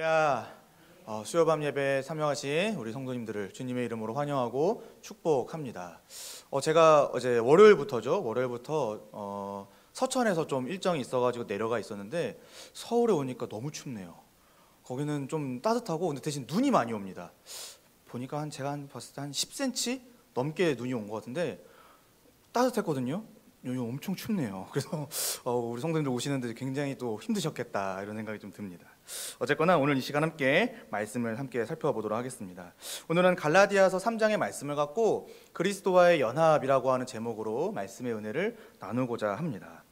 할렐루야. 수요밤 예배에 참여하신 우리 성도님들을 주님의 이름으로 환영하고 축복합니다. 제가 어제 월요일부터 서천에서 좀 일정이 있어가지고 내려가 있었는데 서울에 오니까 너무 춥네요. 거기는 좀 따뜻하고 근데 대신 눈이 많이 옵니다. 보니까 제가 봤을 때 한 10cm 넘게 눈이 온 것 같은데 따뜻했거든요. 여기 엄청 춥네요. 그래서 우리 성도님들 오시는데 굉장히 또 힘드셨겠다 이런 생각이 좀 듭니다. 어쨌거나 오늘 이 시간 함께 말씀을 함께 살펴보도록 하겠습니다. 오늘은 갈라디아서 3장의 말씀을 갖고 그리스도와의 연합이라고 하는 제목으로 말씀의 은혜를 나누고자 합니다.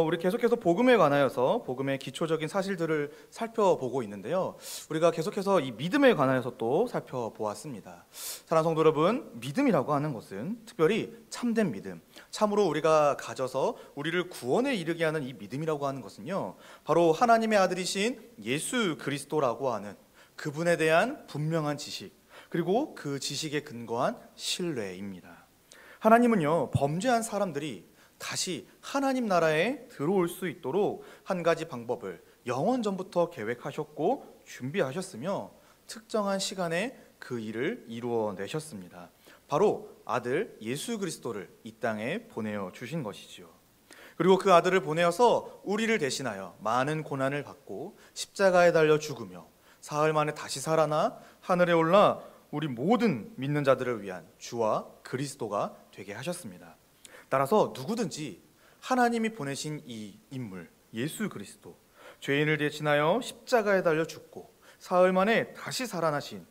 우리 계속해서 복음에 관하여서 복음의 기초적인 사실들을 살펴보고 있는데요. 우리가 계속해서 이 믿음에 관하여서 또 살펴보았습니다. 사랑하는 성도 여러분, 믿음이라고 하는 것은 특별히 참된 믿음, 참으로 우리가 가져서 우리를 구원에 이르게 하는 이 믿음이라고 하는 것은요, 바로 하나님의 아들이신 예수 그리스도라고 하는 그분에 대한 분명한 지식, 그리고 그 지식에 근거한 신뢰입니다. 하나님은요, 범죄한 사람들이 다시 하나님 나라에 들어올 수 있도록 한 가지 방법을 영원 전부터 계획하셨고 준비하셨으며 특정한 시간에 그 일을 이루어내셨습니다. 바로 아들 예수 그리스도를 이 땅에 보내어 주신 것이지요. 그리고 그 아들을 보내어서 우리를 대신하여 많은 고난을 받고 십자가에 달려 죽으며 사흘 만에 다시 살아나 하늘에 올라 우리 모든 믿는 자들을 위한 주와 그리스도가 되게 하셨습니다. 따라서 누구든지 하나님이 보내신 이 인물 예수 그리스도, 죄인을 대신하여 십자가에 달려 죽고 사흘 만에 다시 살아나신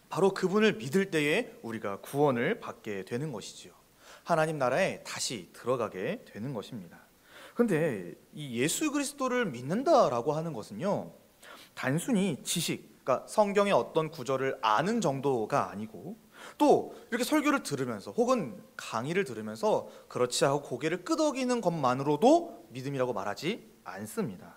바로 그분을 믿을 때에 우리가 구원을 받게 되는 것이지요. 하나님 나라에 다시 들어가게 되는 것입니다. 그런데 이 예수 그리스도를 믿는다라고 하는 것은요, 단순히 지식, 그러니까 성경의 어떤 구절을 아는 정도가 아니고 또 이렇게 설교를 들으면서 혹은 강의를 들으면서 그렇지 하고 고개를 끄덕이는 것만으로도 믿음이라고 말하지 않습니다.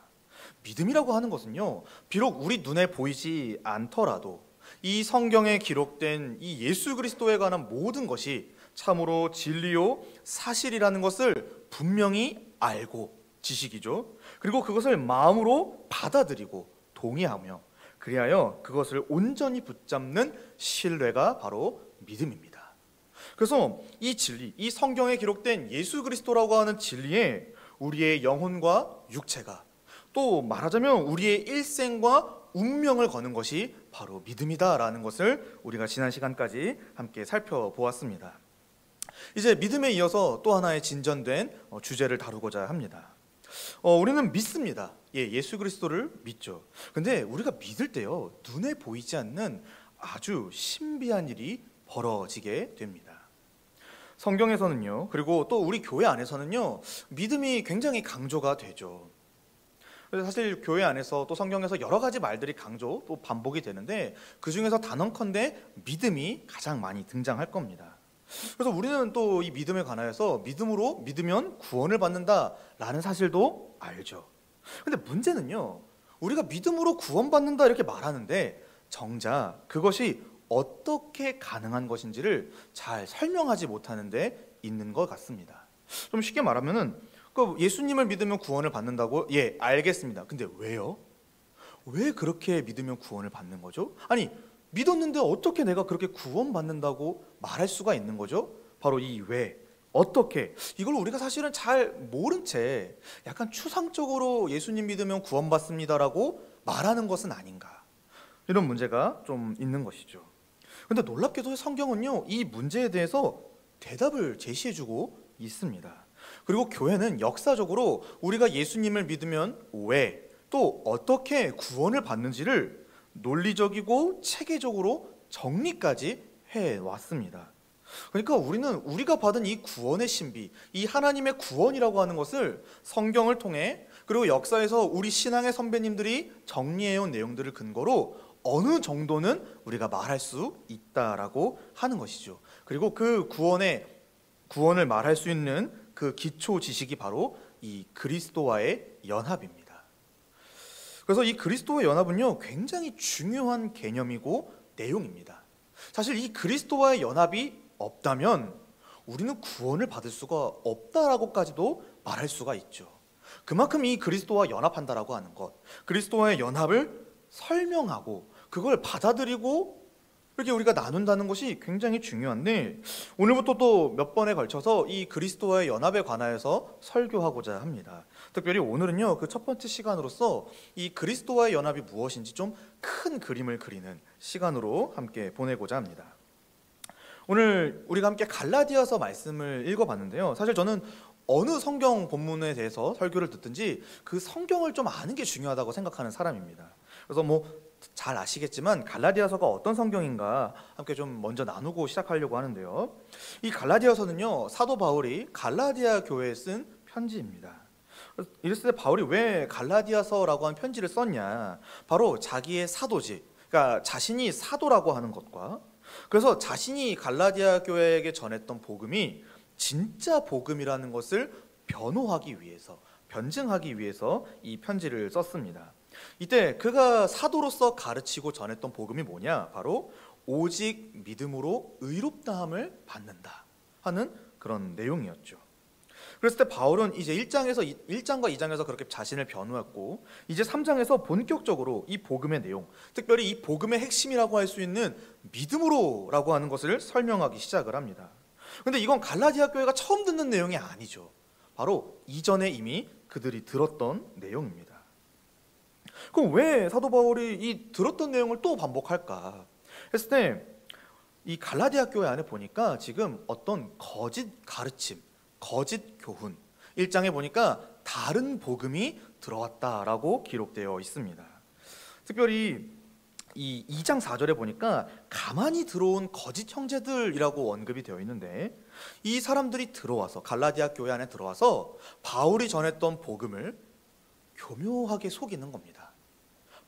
믿음이라고 하는 것은요, 비록 우리 눈에 보이지 않더라도 이 성경에 기록된 이 예수 그리스도에 관한 모든 것이 참으로 진리요 사실이라는 것을 분명히 알고, 지식이죠. 그리고 그것을 마음으로 받아들이고 동의하며 그리하여 그것을 온전히 붙잡는 신뢰가 바로 믿음입니다. 그래서 이 진리, 이 성경에 기록된 예수 그리스도라고 하는 진리에 우리의 영혼과 육체가, 또 말하자면 우리의 일생과 운명을 거는 것이 바로 믿음이다라는 것을 우리가 지난 시간까지 함께 살펴보았습니다. 이제 믿음에 이어서 또 하나의 진전된 주제를 다루고자 합니다. 우리는 믿습니다. 예수 그리스도를 믿죠. 근데 우리가 믿을 때요, 눈에 보이지 않는 아주 신비한 일이 벌어지게 됩니다. 성경에서는요, 그리고 또 우리 교회 안에서는요, 믿음이 굉장히 강조가 되죠. 그래서 사실 교회 안에서 또 성경에서 여러 가지 말들이 강조 또 반복이 되는데 그 중에서 단언컨대 믿음이 가장 많이 등장할 겁니다. 그래서 우리는 또 이 믿음에 관하여서 믿음으로 믿으면 구원을 받는다라는 사실도 알죠. 근데 문제는요, 우리가 믿음으로 구원받는다 이렇게 말하는데 정작 그것이 어떻게 가능한 것인지를 잘 설명하지 못하는 데 있는 것 같습니다. 좀 쉽게 말하면은 예수님을 믿으면 구원을 받는다고? 예, 알겠습니다. 근데 왜요? 왜 그렇게 믿으면 구원을 받는 거죠? 아니, 믿었는데 어떻게 내가 그렇게 구원받는다고 말할 수가 있는 거죠? 바로 이 왜, 어떻게, 이걸 우리가 사실은 잘 모른 채 약간 추상적으로 예수님 믿으면 구원받습니다라고 말하는 것은 아닌가, 이런 문제가 좀 있는 것이죠. 근데 놀랍게도 성경은요, 이 문제에 대해서 대답을 제시해주고 있습니다. 그리고 교회는 역사적으로 우리가 예수님을 믿으면 왜, 또 어떻게 구원을 받는지를 논리적이고 체계적으로 정리까지 해왔습니다. 그러니까 우리는 우리가 받은 이 구원의 신비, 이 하나님의 구원이라고 하는 것을 성경을 통해, 그리고 역사에서 우리 신앙의 선배님들이 정리해온 내용들을 근거로 어느 정도는 우리가 말할 수 있다라고 하는 것이죠. 그리고 그 구원을 말할 수 있는 그 기초 지식이 바로 이 그리스도와의 연합입니다. 그래서 이 그리스도의 연합은요, 굉장히 중요한 개념이고 내용입니다. 사실 이 그리스도와의 연합이 없다면 우리는 구원을 받을 수가 없다라고까지도 말할 수가 있죠. 그만큼 이 그리스도와 연합한다라고 하는 것, 그리스도와의 연합을 설명하고 그걸 받아들이고 이렇게 우리가 나눈다는 것이 굉장히 중요한데, 오늘부터 또 몇 번에 걸쳐서 이 그리스도와의 연합에 관하여서 설교하고자 합니다. 특별히 오늘은요, 그 첫 번째 시간으로서 이 그리스도와의 연합이 무엇인지 좀 큰 그림을 그리는 시간으로 함께 보내고자 합니다. 오늘 우리가 함께 갈라디아서 말씀을 읽어봤는데요, 사실 저는 어느 성경 본문에 대해서 설교를 듣든지 그 성경을 좀 아는 게 중요하다고 생각하는 사람입니다. 그래서 잘 아시겠지만 갈라디아서가 어떤 성경인가 함께 좀 먼저 나누고 시작하려고 하는데요, 이 갈라디아서는요, 사도 바울이 갈라디아 교회에 쓴 편지입니다. 이랬을 때 바울이 왜 갈라디아서라고 하는 편지를 썼냐, 바로 자기의 사도직, 그러니까 자신이 사도라고 하는 것과, 그래서 자신이 갈라디아 교회에게 전했던 복음이 진짜 복음이라는 것을 변호하기 위해서, 변증하기 위해서 이 편지를 썼습니다. 이때 그가 사도로서 가르치고 전했던 복음이 뭐냐, 바로 오직 믿음으로 의롭다함을 받는다 하는 그런 내용이었죠. 그랬을 때 바울은 이제 1장과 2장에서 그렇게 자신을 변호했고, 이제 3장에서 본격적으로 이 복음의 내용, 특별히 이 복음의 핵심이라고 할 수 있는 믿음으로라고 하는 것을 설명하기 시작을 합니다. 근데 이건 갈라디아 교회가 처음 듣는 내용이 아니죠. 바로 이전에 이미 그들이 들었던 내용입니다. 그럼 왜 사도 바울이 이 들었던 내용을 또 반복할까 했을 때, 이 갈라디아 교회 안에 보니까 지금 어떤 거짓 가르침, 거짓 교훈, 1장에 보니까 다른 복음이 들어왔다라고 기록되어 있습니다. 특별히 이 2장 4절에 보니까 가만히 들어온 거짓 형제들이라고 언급이 되어 있는데, 이 사람들이 들어와서 갈라디아 교회 안에 들어와서 바울이 전했던 복음을 교묘하게 속이는 겁니다.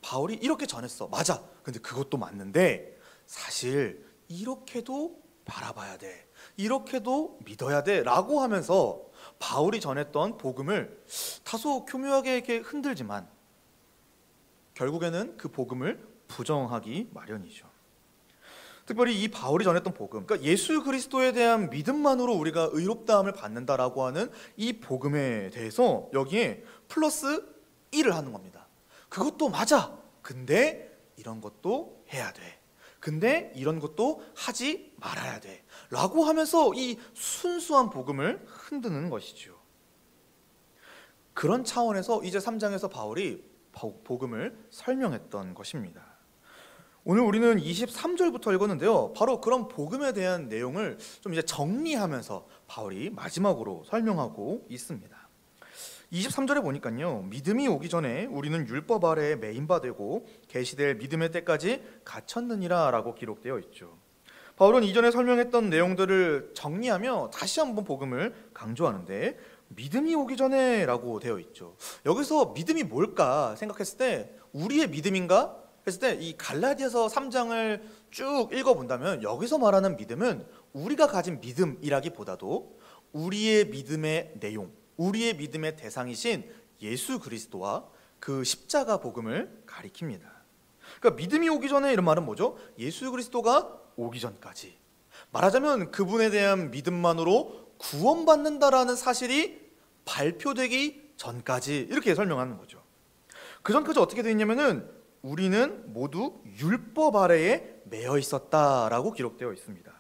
바울이 이렇게 전했어, 맞아, 근데 그것도 맞는데 사실 이렇게도 바라봐야 돼, 이렇게도 믿어야 돼 라고 하면서 바울이 전했던 복음을 다소 교묘하게 이렇게 흔들지만 결국에는 그 복음을 부정하기 마련이죠. 특별히 이 바울이 전했던 복음, 그러니까 예수 그리스도에 대한 믿음만으로 우리가 의롭다함을 받는다라고 하는 이 복음에 대해서 여기에 플러스 1을 하는 겁니다. 그것도 맞아, 근데 이런 것도 해야 돼, 근데 이런 것도 하지 말아야 돼 라고 하면서 이 순수한 복음을 흔드는 것이죠. 그런 차원에서 이제 3장에서 바울이 복음을 설명했던 것입니다. 오늘 우리는 23절부터 읽었는데요, 바로 그런 복음에 대한 내용을 좀 이제 정리하면서 바울이 마지막으로 설명하고 있습니다. 23절에 보니까요, 믿음이 오기 전에 우리는 율법 아래에 매인 바 되고 계시될 믿음의 때까지 갇혔느니라 라고 기록되어 있죠. 바울은 이전에 설명했던 내용들을 정리하며 다시 한번 복음을 강조하는데, 믿음이 오기 전에 라고 되어 있죠. 여기서 믿음이 뭘까 생각했을 때, 우리의 믿음인가 했을 때 이 갈라디아서 3장을 쭉 읽어본다면 여기서 말하는 믿음은 우리가 가진 믿음이라기보다도 우리의 믿음의 내용, 우리의 믿음의 대상이신 예수 그리스도와 그 십자가 복음을 가리킵니다. 그러니까 믿음이 오기 전에 이런 말은 뭐죠? 예수 그리스도가 오기 전까지, 말하자면 그분에 대한 믿음만으로 구원받는다라는 사실이 발표되기 전까지, 이렇게 설명하는 거죠. 그 전까지 어떻게 되어 있냐면은 우리는 모두 율법 아래에 매여 있었다라고 기록되어 있습니다.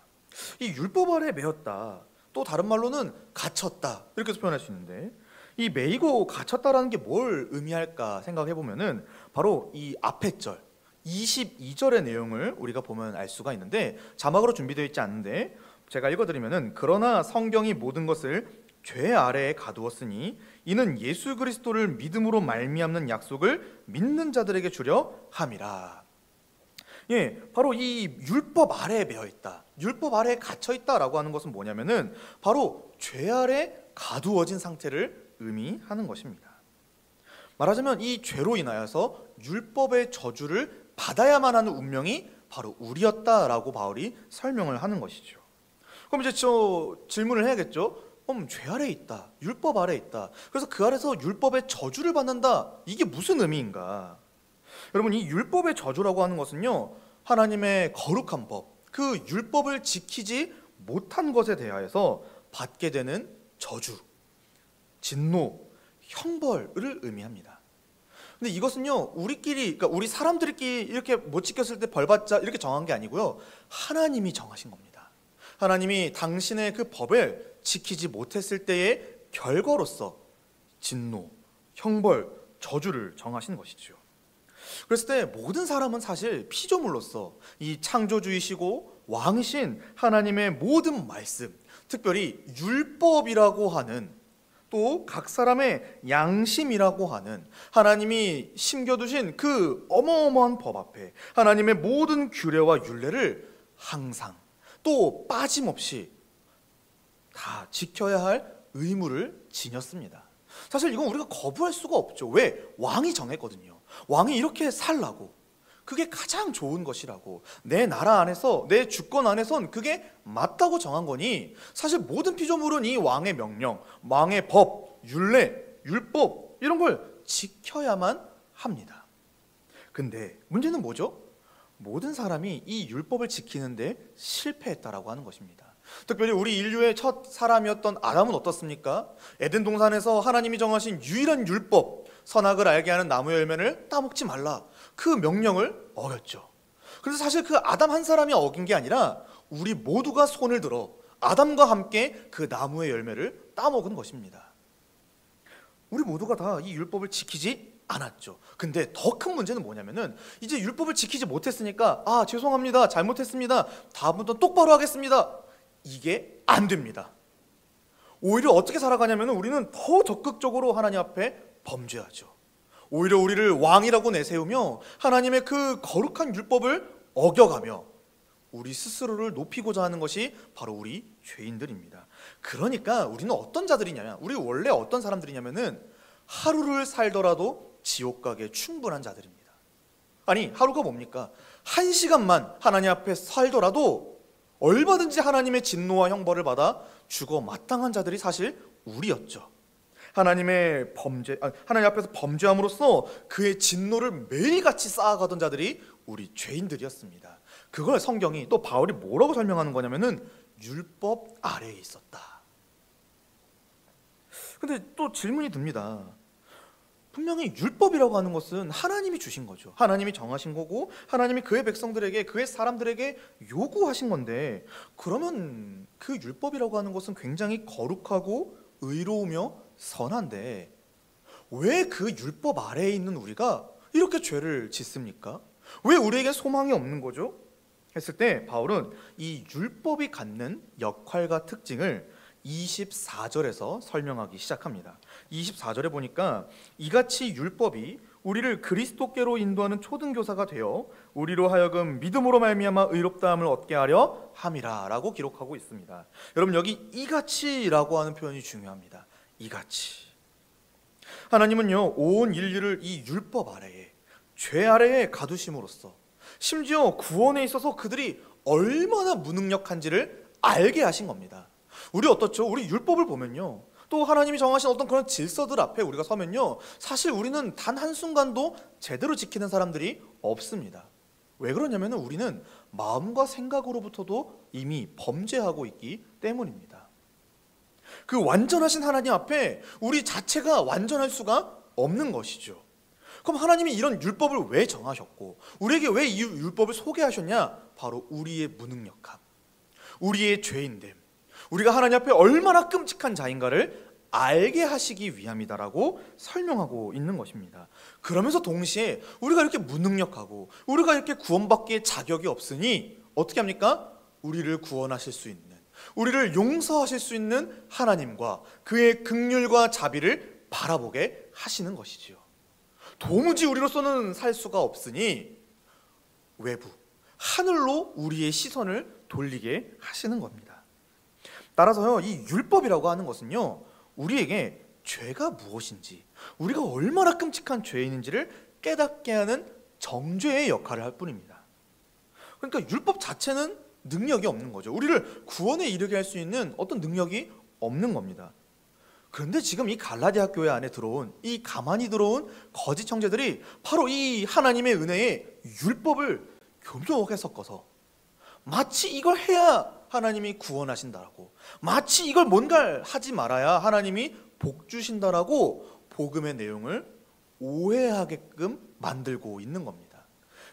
이 율법 아래에 매였다, 또 다른 말로는 갇혔다, 이렇게 표현할 수 있는데, 이 매이고 갇혔다라는 게 뭘 의미할까 생각해 보면은 바로 이 앞에 절 22절의 내용을 우리가 보면 알 수가 있는데, 자막으로 준비되어 있지 않는데 제가 읽어드리면은, 그러나 성경이 모든 것을 죄 아래에 가두었으니 이는 예수 그리스도를 믿음으로 말미암는 약속을 믿는 자들에게 주려 함이라. 예, 바로 이 율법 아래에 매여 있다, 율법 아래에 갇혀 있다라고 하는 것은 뭐냐면은 바로 죄 아래 가두어진 상태를 의미하는 것입니다. 말하자면 이 죄로 인하여서 율법의 저주를 받아야만 하는 운명이 바로 우리였다라고 바울이 설명을 하는 것이죠. 그럼 이제 저 질문을 해야겠죠. 죄 아래에 있다, 율법 아래에 있다, 그래서 그 아래서 율법의 저주를 받는다, 이게 무슨 의미인가? 여러분, 이 율법의 저주라고 하는 것은요, 하나님의 거룩한 법, 그 율법을 지키지 못한 것에 대하여서 받게 되는 저주, 진노, 형벌을 의미합니다. 근데 이것은요, 그러니까 우리 사람들끼리 이렇게 못 지켰을 때 벌받자 이렇게 정한 게 아니고요, 하나님이 정하신 겁니다. 하나님이 당신의 그 법을 지키지 못했을 때의 결과로서 진노, 형벌, 저주를 정하신 것이죠. 그랬을 때 모든 사람은 사실 피조물로서 이 창조주이시고 왕이신 하나님의 모든 말씀, 특별히 율법이라고 하는, 또 각 사람의 양심이라고 하는 하나님이 심겨두신 그 어마어마한 법 앞에 하나님의 모든 규례와 율례를 항상 또 빠짐없이 다 지켜야 할 의무를 지녔습니다. 사실 이건 우리가 거부할 수가 없죠. 왜? 왕이 정했거든요. 왕이 이렇게 살라고, 그게 가장 좋은 것이라고, 내 나라 안에서, 내 주권 안에선 그게 맞다고 정한 거니, 사실 모든 피조물은 이 왕의 명령, 왕의 법, 율례, 율법 이런 걸 지켜야만 합니다. 근데 문제는 뭐죠? 모든 사람이 이 율법을 지키는데 실패했다라고 하는 것입니다. 특별히 우리 인류의 첫 사람이었던 아담은 어떻습니까? 에덴 동산에서 하나님이 정하신 유일한 율법, 선악을 알게 하는 나무 열매를 따먹지 말라, 그 명령을 어겼죠. 그래서 사실 그 아담 한 사람이 어긴 게 아니라 우리 모두가 손을 들어 아담과 함께 그 나무의 열매를 따먹은 것입니다. 우리 모두가 다 이 율법을 지키지 않았죠. 근데 더 큰 문제는 뭐냐면은, 이제 율법을 지키지 못했으니까 죄송합니다, 잘못했습니다, 다음부터 똑바로 하겠습니다, 이게 안 됩니다. 오히려 어떻게 살아가냐면 우리는 더 적극적으로 하나님 앞에 범죄하죠. 오히려 우리를 왕이라고 내세우며 하나님의 그 거룩한 율법을 어겨가며 우리 스스로를 높이고자 하는 것이 바로 우리 죄인들입니다. 그러니까 우리는 어떤 자들이냐면, 우리 원래 어떤 사람들이냐면은 하루를 살더라도 지옥 가기에 충분한 자들입니다. 아니, 하루가 뭡니까? 1시간만 하나님 앞에 살더라도 얼마든지 하나님의 진노와 형벌을 받아 죽어 마땅한 자들이 사실 우리였죠. 하나님 앞에서 범죄함으로써 그의 진노를 매일같이 쌓아가던 자들이 우리 죄인들이었습니다. 그걸 성경이, 또 바울이 뭐라고 설명하는 거냐면은 율법 아래에 있었다. 근데 또 질문이 듭니다. 분명히 율법이라고 하는 것은 하나님이 주신 거죠. 하나님이 정하신 거고 하나님이 그의 백성들에게, 그의 사람들에게 요구하신 건데, 그러면 그 율법이라고 하는 것은 굉장히 거룩하고 의로우며 선한데 왜 그 율법 아래에 있는 우리가 이렇게 죄를 짓습니까? 왜 우리에게 소망이 없는 거죠? 했을 때 바울은 이 율법이 갖는 역할과 특징을 24절에서 설명하기 시작합니다. 24절에 보니까, 이같이 율법이 우리를 그리스도께로 인도하는 초등교사가 되어 우리로 하여금 믿음으로 말미암아 의롭다함을 얻게 하려 함이라 라고 기록하고 있습니다. 여러분, 여기 이같이라고 하는 표현이 중요합니다. 이같이. 하나님은요, 온 인류를 이 율법 아래에, 죄 아래에 가두심으로써 심지어 구원에 있어서 그들이 얼마나 무능력한지를 알게 하신 겁니다. 우리 어떻죠? 우리 율법을 보면요, 또 하나님이 정하신 어떤 그런 질서들 앞에 우리가 서면요, 사실 우리는 단 한순간도 제대로 지키는 사람들이 없습니다. 왜 그러냐면 우리는 마음과 생각으로부터도 이미 범죄하고 있기 때문입니다. 그 완전하신 하나님 앞에 우리 자체가 완전할 수가 없는 것이죠. 그럼 하나님이 이런 율법을 왜 정하셨고 우리에게 왜 이 율법을 소개하셨냐? 바로 우리의 무능력함, 우리의 죄인됨, 우리가 하나님 앞에 얼마나 끔찍한 자인가를 알게 하시기 위함이다라고 설명하고 있는 것입니다. 그러면서 동시에 우리가 이렇게 무능력하고 우리가 이렇게 구원받기에 자격이 없으니 어떻게 합니까? 우리를 구원하실 수 있는, 우리를 용서하실 수 있는 하나님과 그의 긍휼과 자비를 바라보게 하시는 것이지요. 도무지 우리로서는 살 수가 없으니 외부, 하늘로 우리의 시선을 돌리게 하시는 겁니다. 따라서요, 이 율법이라고 하는 것은요, 우리에게 죄가 무엇인지, 우리가 얼마나 끔찍한 죄인인지를 깨닫게 하는 정죄의 역할을 할 뿐입니다. 그러니까 율법 자체는 능력이 없는 거죠. 우리를 구원에 이르게 할 수 있는 어떤 능력이 없는 겁니다. 그런데 지금 이 갈라디아 교회 안에 들어온, 이 가만히 들어온 거짓 형제들이 바로 이 하나님의 은혜에 율법을 교묘하게 섞어서 마치 이걸 해야 하나님이 구원하신다라고, 마치 이걸 뭔가를 하지 말아야 하나님이 복 주신다라고 복음의 내용을 오해하게끔 만들고 있는 겁니다.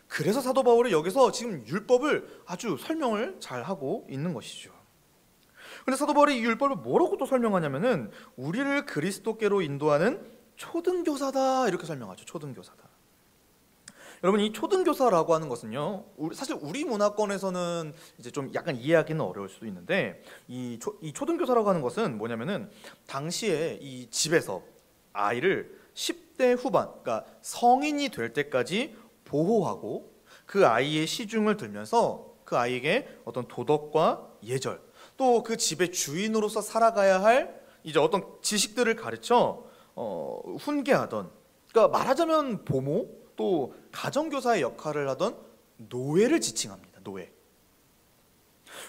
그래서 사도 바울이 여기서 지금 율법을 아주 설명을 잘 하고 있는 것이죠. 근데 사도 바울이 이 율법을 뭐라고 또 설명하냐면은 우리를 그리스도께로 인도하는 초등교사다, 이렇게 설명하죠. 초등교사다. 여러분, 이 초등교사라고 하는 것은요, 사실 우리 문화권에서는 이제 좀 약간 이해하기는 어려울 수도 있는데, 이 초등교사라고 하는 것은 뭐냐면은 당시에 이 집에서 아이를 10대 후반, 그러니까 성인이 될 때까지 보호하고 그 아이의 시중을 들면서 그 아이에게 어떤 도덕과 예절, 또 그 집의 주인으로서 살아가야 할 이제 어떤 지식들을 가르쳐 훈계하던, 그러니까 말하자면 보모, 또 가정교사의 역할을 하던 노예를 지칭합니다. 노예.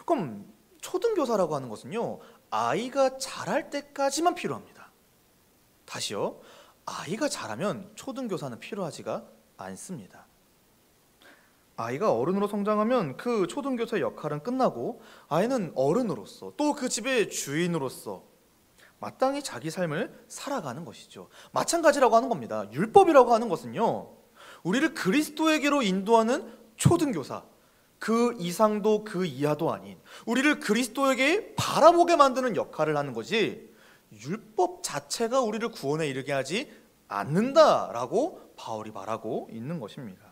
그럼 초등교사라고 하는 것은요, 아이가 자랄 때까지만 필요합니다. 다시요, 아이가 자라면 초등교사는 필요하지가 않습니다. 아이가 어른으로 성장하면 그 초등교사의 역할은 끝나고 아이는 어른으로서, 또 그 집의 주인으로서 마땅히 자기 삶을 살아가는 것이죠. 마찬가지라고 하는 겁니다. 율법이라고 하는 것은요, 우리를 그리스도에게로 인도하는 초등교사, 그 이상도 그 이하도 아닌 우리를 그리스도에게 바라보게 만드는 역할을 하는 거지, 율법 자체가 우리를 구원에 이르게 하지 않는다라고 바울이 말하고 있는 것입니다.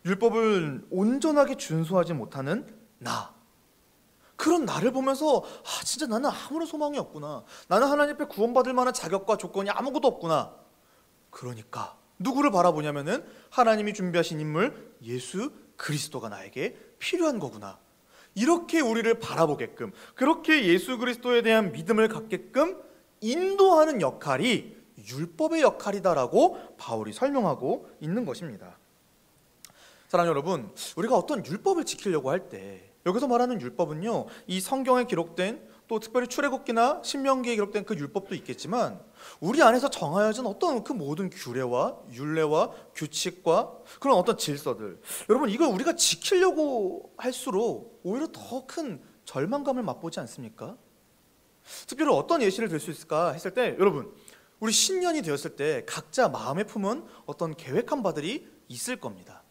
율법을 온전하게 준수하지 못하는 그런 나를 보면서 진짜 나는 아무런 소망이 없구나, 나는 하나님 앞에 구원받을 만한 자격과 조건이 아무것도 없구나. 그러니까 누구를 바라보냐면은 하나님이 준비하신 인물 예수 그리스도가 나에게 필요한 거구나, 이렇게 우리를 바라보게끔, 그렇게 예수 그리스도에 대한 믿음을 갖게끔 인도하는 역할이 율법의 역할이다라고 바울이 설명하고 있는 것입니다. 사랑하는 여러분, 우리가 어떤 율법을 지키려고 할 때, 여기서 말하는 율법은요, 이 성경에 기록된, 또 특별히 출애굽기나 신명기에 기록된 그 율법도 있겠지만, 우리 안에서 정하여진 어떤 그 모든 규례와 율례와 규칙과 그런 어떤 질서들, 여러분, 이걸 우리가 지키려고 할수록 오히려 더 큰 절망감을 맛보지 않습니까? 특별히 어떤 예시를 들 수 있을까 했을 때, 여러분, 우리 신년이 되었을 때 각자 마음에 품은 어떤 계획한 바들이 있을 겁니다.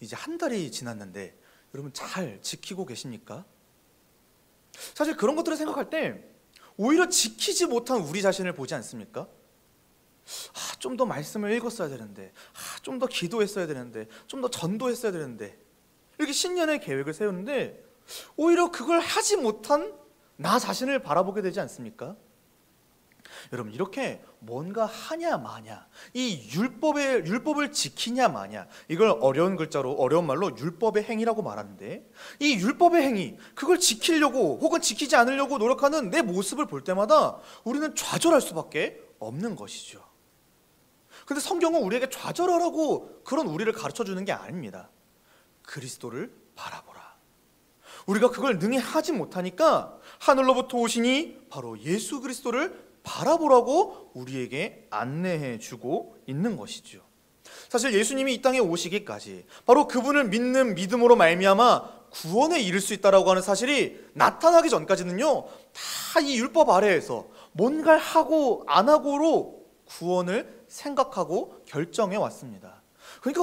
이제 한 달이 지났는데 여러분 잘 지키고 계십니까? 사실 그런 것들을 생각할 때 오히려 지키지 못한 우리 자신을 보지 않습니까? 좀 더 말씀을 읽었어야 되는데, 좀 더 기도했어야 되는데, 좀 더 전도했어야 되는데, 이렇게 신년의 계획을 세우는데 오히려 그걸 하지 못한 나 자신을 바라보게 되지 않습니까? 여러분, 이렇게 뭔가 하냐 마냐, 이 율법을 지키냐 마냐, 이걸 어려운 글자로, 어려운 말로 율법의 행위라고 말하는데, 이 율법의 행위, 그걸 지키려고 혹은 지키지 않으려고 노력하는 내 모습을 볼 때마다 우리는 좌절할 수밖에 없는 것이죠. 근데 성경은 우리에게 좌절하라고 그런 우리를 가르쳐주는 게 아닙니다. 그리스도를 바라보라. 우리가 그걸 능히 하지 못하니까 하늘로부터 오시니 바로 예수 그리스도를 바라보라고 우리에게 안내해 주고 있는 것이죠. 사실 예수님이 이 땅에 오시기까지 바로 그분을 믿는 믿음으로 말미암아 구원에 이를 수 있다라고 하는 사실이 나타나기 전까지는요, 다 이 율법 아래에서 뭔가를 하고 안 하고로 구원을 생각하고 결정해 왔습니다. 그러니까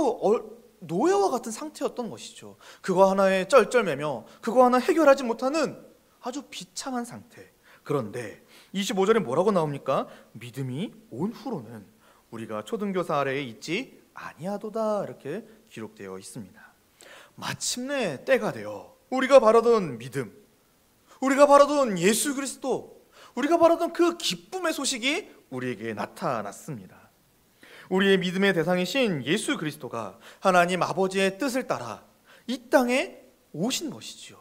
노예와 같은 상태였던 것이죠. 그거 하나에 쩔쩔매며 그거 하나 해결하지 못하는 아주 비참한 상태. 그런데 25절에 뭐라고 나옵니까? 믿음이 온 후로는 우리가 초등교사 아래에 있지 아니하도다, 이렇게 기록되어 있습니다. 마침내 때가 되어 우리가 바라던 믿음, 우리가 바라던 예수 그리스도, 우리가 바라던 그 기쁨의 소식이 우리에게 나타났습니다. 우리의 믿음의 대상이신 예수 그리스도가 하나님 아버지의 뜻을 따라 이 땅에 오신 것이죠.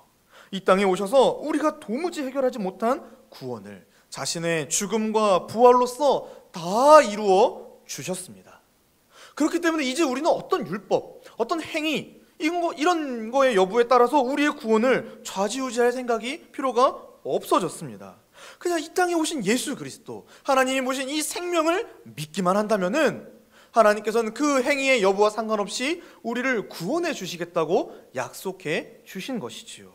이 땅에 오셔서 우리가 도무지 해결하지 못한 구원을 자신의 죽음과 부활로서 다 이루어 주셨습니다. 그렇기 때문에 이제 우리는 어떤 율법, 어떤 행위, 이런 거의 여부에 따라서 우리의 구원을 좌지우지할 생각이 필요가 없어졌습니다. 그냥 이 땅에 오신 예수 그리스도, 하나님이 모신 이 생명을 믿기만 한다면은 하나님께서는 그 행위의 여부와 상관없이 우리를 구원해 주시겠다고 약속해 주신 것이지요.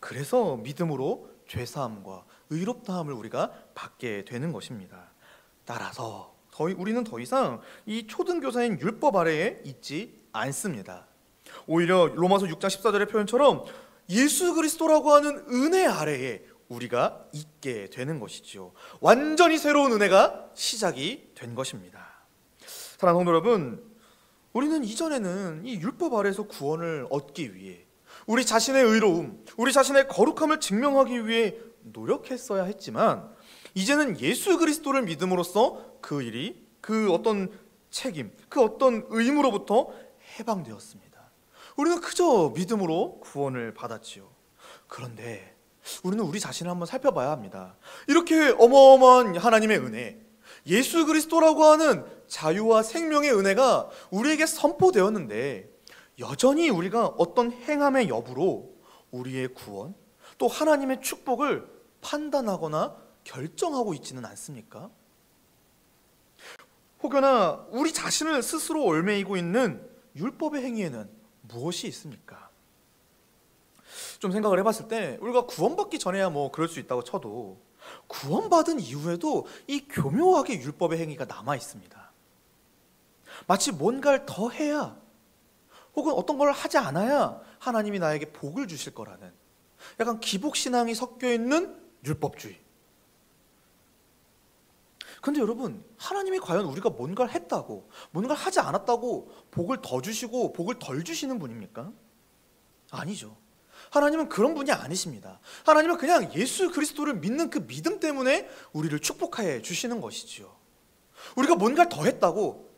그래서 믿음으로 죄사함과 의롭다함을 우리가 받게 되는 것입니다. 따라서 우리는 더 이상 이 초등교사인 율법 아래에 있지 않습니다. 오히려 로마서 6장 14절의 표현처럼 예수 그리스도라고 하는 은혜 아래에 우리가 있게 되는 것이지요. 완전히 새로운 은혜가 시작이 된 것입니다. 사랑하는 성도 여러분, 우리는 이전에는 이 율법 아래에서 구원을 얻기 위해 우리 자신의 의로움, 우리 자신의 거룩함을 증명하기 위해 노력했어야 했지만, 이제는 예수 그리스도를 믿음으로써 그 일이, 그 어떤 책임, 그 어떤 의무로부터 해방되었습니다. 우리는 그저 믿음으로 구원을 받았지요. 그런데 우리는 우리 자신을 한번 살펴봐야 합니다. 이렇게 어마어마한 하나님의 은혜, 예수 그리스도라고 하는 자유와 생명의 은혜가 우리에게 선포되었는데, 여전히 우리가 어떤 행함의 여부로 우리의 구원, 또 하나님의 축복을 판단하거나 결정하고 있지는 않습니까? 혹여나 우리 자신을 스스로 얽매이고 있는 율법의 행위에는 무엇이 있습니까? 좀 생각을 해봤을 때, 우리가 구원받기 전에야 뭐 그럴 수 있다고 쳐도 구원받은 이후에도 이 교묘하게 율법의 행위가 남아 있습니다. 마치 뭔가를 더 해야, 혹은 어떤 걸 하지 않아야 하나님이 나에게 복을 주실 거라는 약간 기복신앙이 섞여 있는 율법주의. 근데 여러분, 하나님이 과연 우리가 뭔가를 했다고, 뭔가를 하지 않았다고 복을 더 주시고 복을 덜 주시는 분입니까? 아니죠. 하나님은 그런 분이 아니십니다. 하나님은 그냥 예수 그리스도를 믿는 그 믿음 때문에 우리를 축복해 주시는 것이지요. 우리가 뭔가를 더 했다고,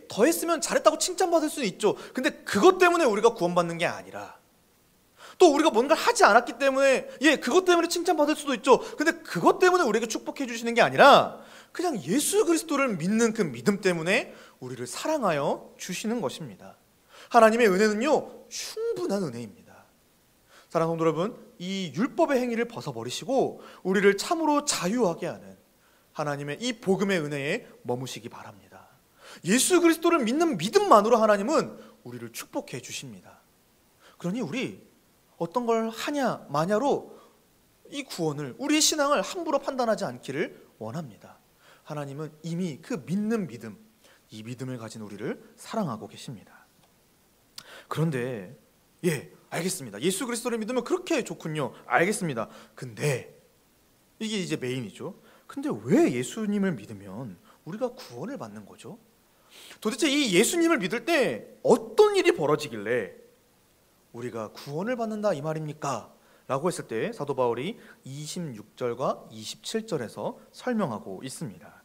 더 했으면 잘했다고 칭찬받을 수는 있죠. 근데 그것 때문에 우리가 구원받는 게 아니라, 또 우리가 뭔가를 하지 않았기 때문에 그것 때문에 칭찬받을 수도 있죠. 근데 그것 때문에 우리에게 축복해 주시는 게 아니라 그냥 예수 그리스도를 믿는 그 믿음 때문에 우리를 사랑하여 주시는 것입니다. 하나님의 은혜는요, 충분한 은혜입니다. 사랑하는 성도 여러분, 이 율법의 행위를 벗어버리시고 우리를 참으로 자유하게 하는 하나님의 이 복음의 은혜에 머무시기 바랍니다. 예수 그리스도를 믿는 믿음만으로 하나님은 우리를 축복해 주십니다. 그러니 우리 어떤 걸 하냐 마냐로 이 구원을, 우리의 신앙을 함부로 판단하지 않기를 원합니다. 하나님은 이미 그 믿는 믿음, 이 믿음을 가진 우리를 사랑하고 계십니다. 그런데 알겠습니다. 예수 그리스도를 믿으면 그렇게 좋군요. 알겠습니다. 근데 이게 이제 메인이죠. 근데 왜 예수님을 믿으면 우리가 구원을 받는 거죠? 도대체 이 예수님을 믿을 때 어떤 일이 벌어지길래 우리가 구원을 받는다 이 말입니까? 라고 했을 때 사도 바울이 26절과 27절에서 설명하고 있습니다.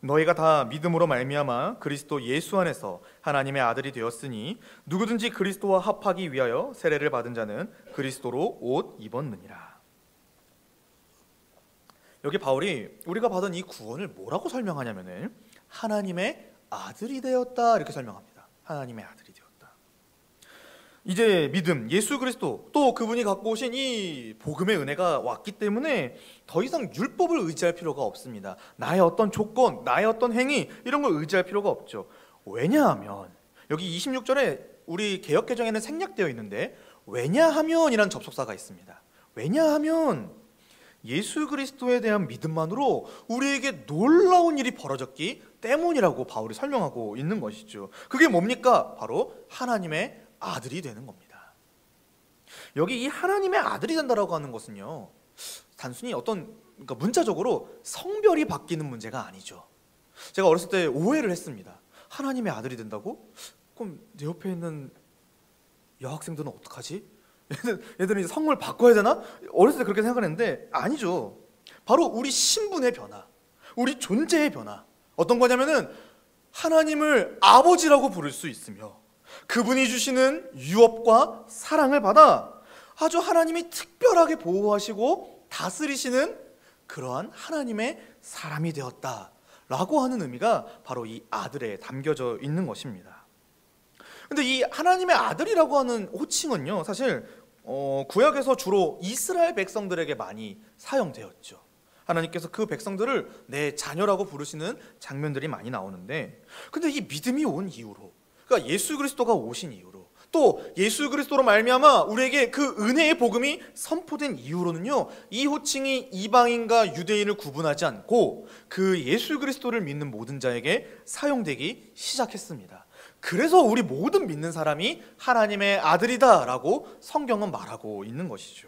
너희가 다 믿음으로 말미암아 그리스도 예수 안에서 하나님의 아들이 되었으니 누구든지 그리스도와 합하기 위하여 세례를 받은 자는 그리스도로 옷 입었느니라. 여기 바울이 우리가 받은 이 구원을 뭐라고 설명하냐면은 하나님의 아들이 되었다 이렇게 설명합니다. 하나님의 아들이 되었다. 이제 믿음, 예수 그리스도, 또 그분이 갖고 오신 이 복음의 은혜가 왔기 때문에 더 이상 율법을 의지할 필요가 없습니다. 나의 어떤 조건, 나의 어떤 행위 이런 걸 의지할 필요가 없죠. 왜냐하면 여기 26절에 우리 개역개정에는 생략되어 있는데 왜냐하면이라는 접속사가 있습니다. 왜냐하면 예수 그리스도에 대한 믿음만으로 우리에게 놀라운 일이 벌어졌기 때문이라고 바울이 설명하고 있는 것이죠. 그게 뭡니까? 바로 하나님의 아들이 되는 겁니다. 여기 이 하나님의 아들이 된다라고 하는 것은요, 단순히 그러니까 문자적으로 성별이 바뀌는 문제가 아니죠. 제가 어렸을 때 오해를 했습니다. 하나님의 아들이 된다고? 그럼 내 옆에 있는 여학생들은 어떡하지? 얘들은 이제 성을 바꿔야 되나? 어렸을 때 그렇게 생각했는데 아니죠. 바로 우리 신분의 변화, 우리 존재의 변화. 어떤 거냐면은 하나님을 아버지라고 부를 수 있으며 그분이 주시는 유업과 사랑을 받아 아주 하나님이 특별하게 보호하시고 다스리시는 그러한 하나님의 사람이 되었다라고 하는 의미가 바로 이 아들에 담겨져 있는 것입니다. 근데 이 하나님의 아들이라고 하는 호칭은요, 사실 구약에서 주로 이스라엘 백성들에게 많이 사용되었죠. 하나님께서 그 백성들을 내 자녀라고 부르시는 장면들이 많이 나오는데, 근데 이 믿음이 온 이후로, 그러니까 예수 그리스도가 오신 이후로, 또 예수 그리스도로 말미암아 우리에게 그 은혜의 복음이 선포된 이후로는요, 이 호칭이 이방인과 유대인을 구분하지 않고 그 예수 그리스도를 믿는 모든 자에게 사용되기 시작했습니다. 그래서 우리 모든 믿는 사람이 하나님의 아들이다 라고 성경은 말하고 있는 것이죠.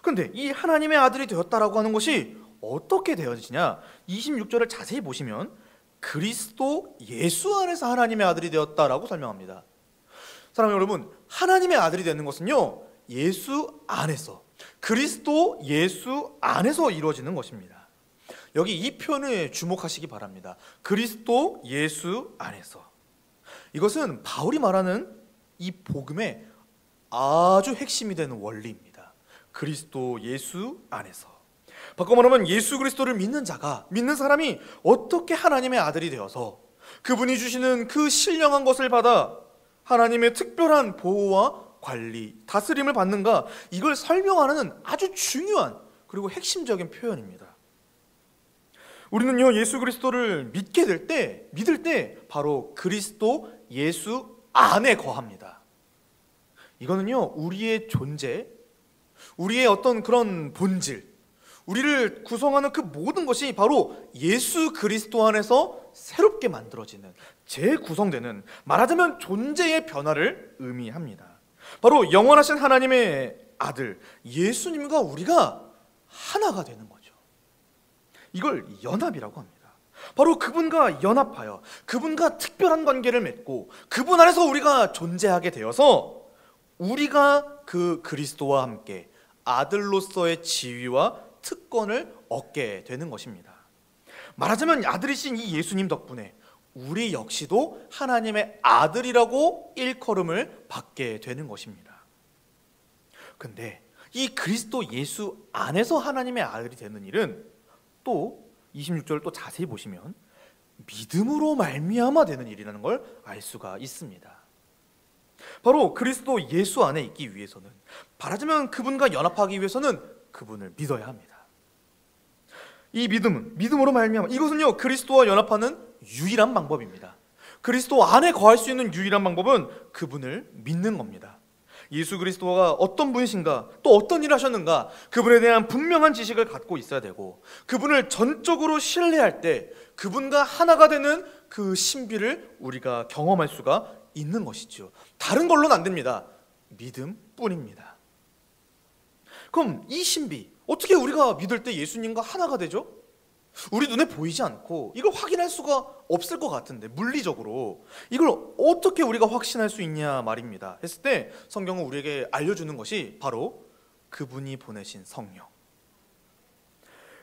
그런데 이 하나님의 아들이 되었다라고 하는 것이 어떻게 되어지냐, 26절을 자세히 보시면 그리스도 예수 안에서 하나님의 아들이 되었다라고 설명합니다. 사랑하는 여러분, 하나님의 아들이 되는 것은요, 예수 안에서, 그리스도 예수 안에서 이루어지는 것입니다. 여기 이 표현에 주목하시기 바랍니다. 그리스도 예수 안에서. 이것은 바울이 말하는 이 복음의 아주 핵심이 되는 원리입니다. 그리스도 예수 안에서. 바꿔 말하면 예수 그리스도를 믿는 자가, 믿는 사람이 어떻게 하나님의 아들이 되어서 그분이 주시는 그 신령한 것을 받아 하나님의 특별한 보호와 관리, 다스림을 받는가, 이걸 설명하는 아주 중요한 그리고 핵심적인 표현입니다. 우리는요, 예수 그리스도를 믿게 될 때, 믿을 때 바로 그리스도 예수 안에 거합니다. 이거는요, 우리의 존재, 우리의 어떤 그런 본질, 우리를 구성하는 그 모든 것이 바로 예수 그리스도 안에서 새롭게 만들어지는, 재구성되는, 말하자면 존재의 변화를 의미합니다. 바로 영원하신 하나님의 아들 예수님과 우리가 하나가 되는 거죠. 이걸 연합이라고 합니다. 바로 그분과 연합하여 그분과 특별한 관계를 맺고 그분 안에서 우리가 존재하게 되어서 우리가 그 그리스도와 함께 아들로서의 지위와 특권을 얻게 되는 것입니다. 말하자면 아들이신 이 예수님 덕분에 우리 역시도 하나님의 아들이라고 일컬음을 받게 되는 것입니다. 근데 이 그리스도 예수 안에서 하나님의 아들이 되는 일은 또 26절을 또 자세히 보시면 믿음으로 말미암아 되는 일이라는 걸 알 수가 있습니다. 바로 그리스도 예수 안에 있기 위해서는, 말하자면 그분과 연합하기 위해서는 그분을 믿어야 합니다. 이 믿음은, 믿음으로 말미암아, 이것은요 그리스도와 연합하는 유일한 방법입니다. 그리스도 안에 거할 수 있는 유일한 방법은 그분을 믿는 겁니다. 예수 그리스도가 어떤 분이신가, 또 어떤 일을 하셨는가, 그분에 대한 분명한 지식을 갖고 있어야 되고, 그분을 전적으로 신뢰할 때 그분과 하나가 되는 그 신비를 우리가 경험할 수가 있는 것이죠. 다른 걸로는 안 됩니다. 믿음뿐입니다. 그럼 이 신비, 어떻게 우리가 믿을 때 예수님과 하나가 되죠? 우리 눈에 보이지 않고 이걸 확인할 수가 없을 것 같은데, 물리적으로 이걸 어떻게 우리가 확신할 수 있냐 말입니다. 했을 때 성경은 우리에게 알려주는 것이 바로 그분이 보내신 성령,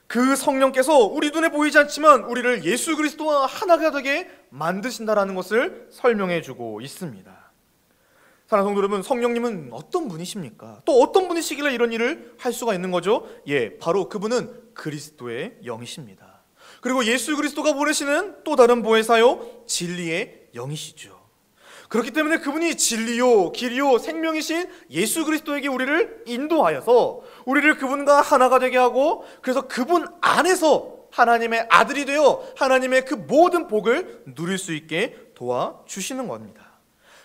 그 성령께서 우리 눈에 보이지 않지만 우리를 예수 그리스도와 하나가 되게 만드신다라는 것을 설명해 주고 있습니다. 사랑하는 성도 여러분, 성령님은 어떤 분이십니까? 또 어떤 분이시길래 이런 일을 할 수가 있는 거죠? 바로 그분은 그리스도의 영이십니다. 그리고 예수 그리스도가 보내시는 또 다른 보혜사요, 진리의 영이시죠. 그렇기 때문에 그분이 진리요, 길이요, 생명이신 예수 그리스도에게 우리를 인도하여서 우리를 그분과 하나가 되게 하고, 그래서 그분 안에서 하나님의 아들이 되어 하나님의 그 모든 복을 누릴 수 있게 도와주시는 겁니다.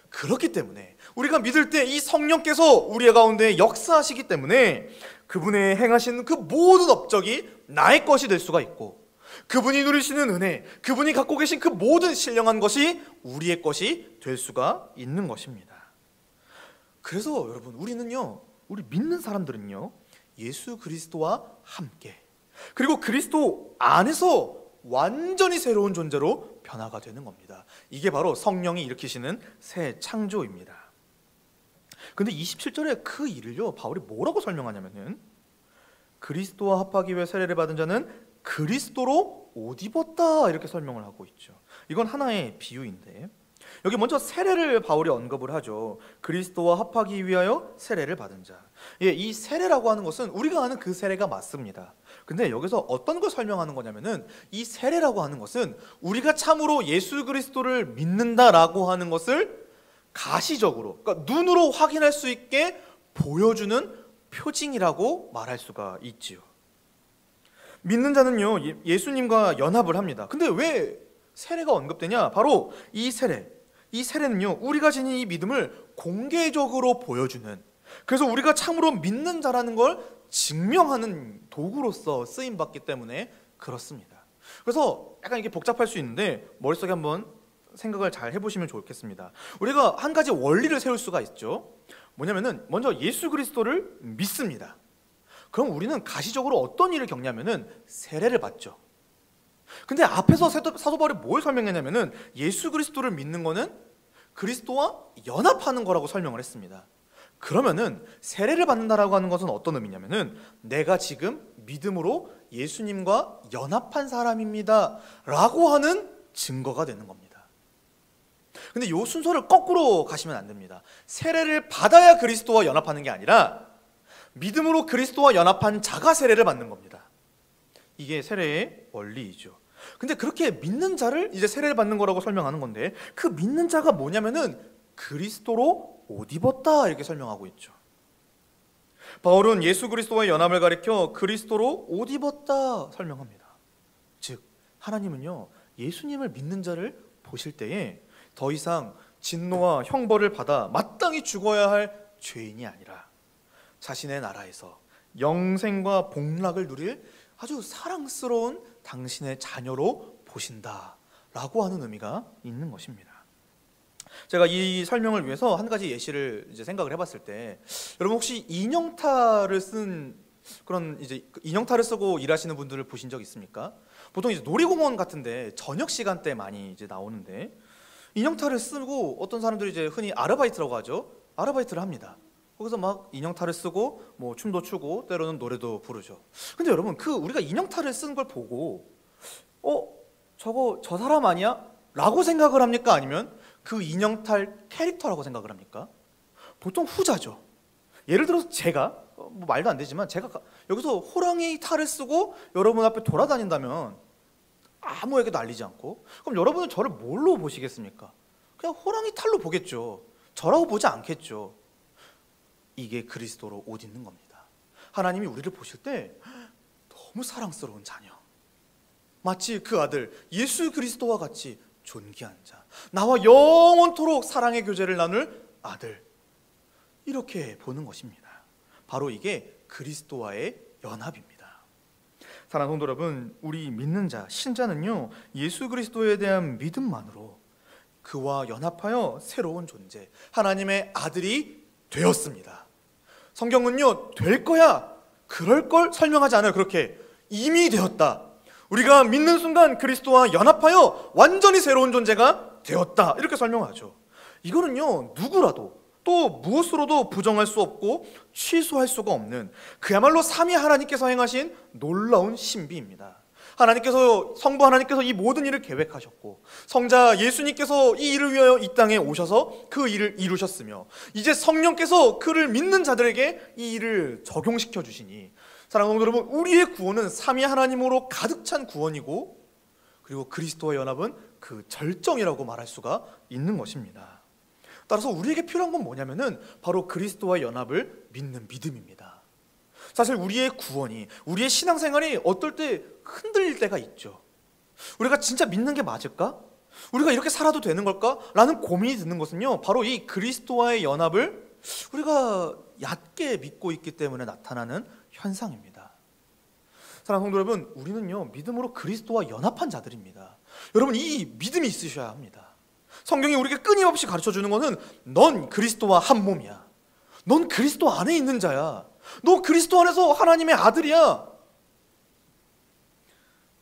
그렇기 때문에 우리가 믿을 때 이 성령께서 우리 가운데 역사하시기 때문에 그분의 행하신 그 모든 업적이 나의 것이 될 수가 있고, 그분이 누리시는 은혜, 그분이 갖고 계신 그 모든 신령한 것이 우리의 것이 될 수가 있는 것입니다. 그래서 여러분, 우리 믿는 사람들은요, 예수 그리스도와 함께, 그리고 그리스도 안에서 완전히 새로운 존재로 변화가 되는 겁니다. 이게 바로 성령이 일으키시는 새 창조입니다. 근데 27절에 그 일을요, 바울이 뭐라고 설명하냐면은, 그리스도와 합하기 위해 세례를 받은 자는 그리스도로 옷 입었다, 이렇게 설명을 하고 있죠. 이건 하나의 비유인데, 여기 먼저 세례를 바울이 언급을 하죠. 그리스도와 합하기 위하여 세례를 받은 자. 이 세례라고 하는 것은 우리가 아는 그 세례가 맞습니다. 근데 여기서 어떤 걸 설명하는 거냐면은, 이 세례라고 하는 것은 우리가 참으로 예수 그리스도를 믿는다라고 하는 것을 가시적으로, 그러니까 눈으로 확인할 수 있게 보여주는 표징이라고 말할 수가 있지요. 믿는 자는요, 예수님과 연합을 합니다. 근데 왜 세례가 언급되냐? 바로 이 세례, 이 세례는요, 우리가 지닌 이 믿음을 공개적으로 보여주는, 그래서 우리가 참으로 믿는 자라는 걸 증명하는 도구로서 쓰임받기 때문에 그렇습니다. 그래서 약간 이게 복잡할 수 있는데 머릿속에 한번 생각을 잘 해보시면 좋겠습니다. 우리가 한 가지 원리를 세울 수가 있죠. 뭐냐면은 먼저 예수 그리스도를 믿습니다. 그럼 우리는 가시적으로 어떤 일을 겪냐면은 세례를 받죠. 근데 앞에서 사도 바울이 뭘 설명했냐면은 예수 그리스도를 믿는 거는 그리스도와 연합하는 거라고 설명을 했습니다. 그러면은 세례를 받는다라고 하는 것은 어떤 의미냐면은 내가 지금 믿음으로 예수님과 연합한 사람입니다 라고 하는 증거가 되는 겁니다. 근데 이 순서를 거꾸로 가시면 안 됩니다. 세례를 받아야 그리스도와 연합하는 게 아니라 믿음으로 그리스도와 연합한 자가 세례를 받는 겁니다. 이게 세례의 원리이죠. 근데 그렇게 믿는 자를 이제 세례를 받는 거라고 설명하는 건데, 그 믿는 자가 뭐냐면은 그리스도로 옷 입었다 이렇게 설명하고 있죠. 바울은 예수 그리스도와의 연합을 가리켜 그리스도로 옷 입었다 설명합니다. 즉 하나님은요, 예수님을 믿는 자를 보실 때에 더 이상 진노와 형벌을 받아 마땅히 죽어야 할 죄인이 아니라 자신의 나라에서 영생과 복락을 누릴 아주 사랑스러운 당신의 자녀로 보신다라고 하는 의미가 있는 것입니다. 제가 이 설명을 위해서 한 가지 예시를 이제 생각을 해봤을 때, 여러분 혹시 인형탈을 쓴 그런 이제 인형탈을 쓰고 일하시는 분들을 보신 적 있습니까? 보통 이제 놀이공원 같은데 저녁 시간대 많이 이제 나오는데 인형탈을 쓰고 어떤 사람들이 이제 흔히 아르바이트라고 하죠. 아르바이트를 합니다. 거기서 막 인형탈을 쓰고 뭐 춤도 추고 때로는 노래도 부르죠. 근데 여러분 그 우리가 인형탈을 쓴 걸 보고 저거 저 사람 아니야? 라고 생각을 합니까? 아니면 그 인형탈 캐릭터라고 생각을 합니까? 보통 후자죠. 예를 들어서 제가 뭐 말도 안 되지만 제가 여기서 호랑이 탈을 쓰고 여러분 앞에 돌아다닌다면 아무에게도 알리지 않고, 그럼 여러분은 저를 뭘로 보시겠습니까? 그냥 호랑이 탈로 보겠죠. 저라고 보지 않겠죠. 이게 그리스도로 옷 입는 겁니다. 하나님이 우리를 보실 때 너무 사랑스러운 자녀, 마치 그 아들 예수 그리스도와 같이 존귀한 자, 나와 영원토록 사랑의 교제를 나눌 아들, 이렇게 보는 것입니다. 바로 이게 그리스도와의 연합입니다. 사랑하는 성도 여러분, 우리 믿는 자, 신자는요, 예수 그리스도에 대한 믿음만으로 그와 연합하여 새로운 존재, 하나님의 아들이 되었습니다. 성경은요, 될 거야, 그럴 걸 설명하지 않아요. 그렇게 이미 되었다. 우리가 믿는 순간 그리스도와 연합하여 완전히 새로운 존재가 되었다, 이렇게 설명하죠. 이거는요, 누구라도 또 무엇으로도 부정할 수 없고 취소할 수가 없는, 그야말로 삼위 하나님께서 행하신 놀라운 신비입니다. 성부 하나님께서 이 모든 일을 계획하셨고, 성자 예수님께서 이 일을 위하여 이 땅에 오셔서 그 일을 이루셨으며, 이제 성령께서 그를 믿는 자들에게 이 일을 적용시켜 주시니, 사랑하는 성도 여러분, 우리의 구원은 삼위 하나님으로 가득 찬 구원이고, 그리고 그리스도와 연합은 그 절정이라고 말할 수가 있는 것입니다. 따라서 우리에게 필요한 건 뭐냐면은 바로 그리스도와 연합을 믿는 믿음입니다. 사실 우리의 구원이, 우리의 신앙생활이 어떨 때 흔들릴 때가 있죠. 우리가 진짜 믿는 게 맞을까? 우리가 이렇게 살아도 되는 걸까? 라는 고민이 드는 것은요, 바로 이 그리스도와의 연합을 우리가 얕게 믿고 있기 때문에 나타나는 현상입니다. 사랑하는 성도 여러분, 우리는요, 믿음으로 그리스도와 연합한 자들입니다. 여러분, 이 믿음이 있으셔야 합니다. 성경이 우리에게 끊임없이 가르쳐주는 것은 넌 그리스도와 한 몸이야. 넌 그리스도 안에 있는 자야. 너 그리스도 안에서 하나님의 아들이야.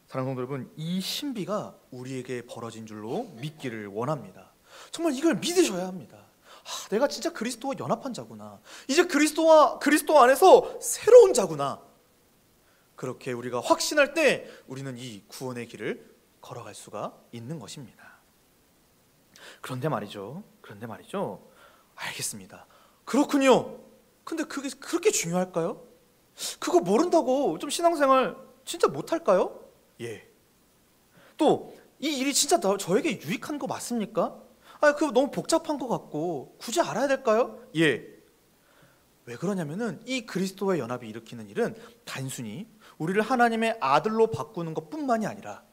사랑하는 성도 여러분, 이 신비가 우리에게 벌어진 줄로 믿기를 원합니다. 정말 이걸 믿으셔야 합니다. 내가 진짜 그리스도와 연합한 자구나. 이제 그리스도 안에서 새로운 자구나. 그렇게 우리가 확신할 때 우리는 이 구원의 길을 걸어갈 수가 있는 것입니다. 그런데 말이죠. 알겠습니다. 그렇군요. 근데 그게 그렇게 중요할까요? 그거 모른다고 좀 신앙생활 진짜 못할까요? 예. 또 이 일이 진짜 저에게 유익한 거 맞습니까? 그거 너무 복잡한 것 같고 굳이 알아야 될까요? 예. 왜 그러냐면은 이 그리스도와 연합이 일으키는 일은 단순히 우리를 하나님의 아들로 바꾸는 것뿐만이 아니라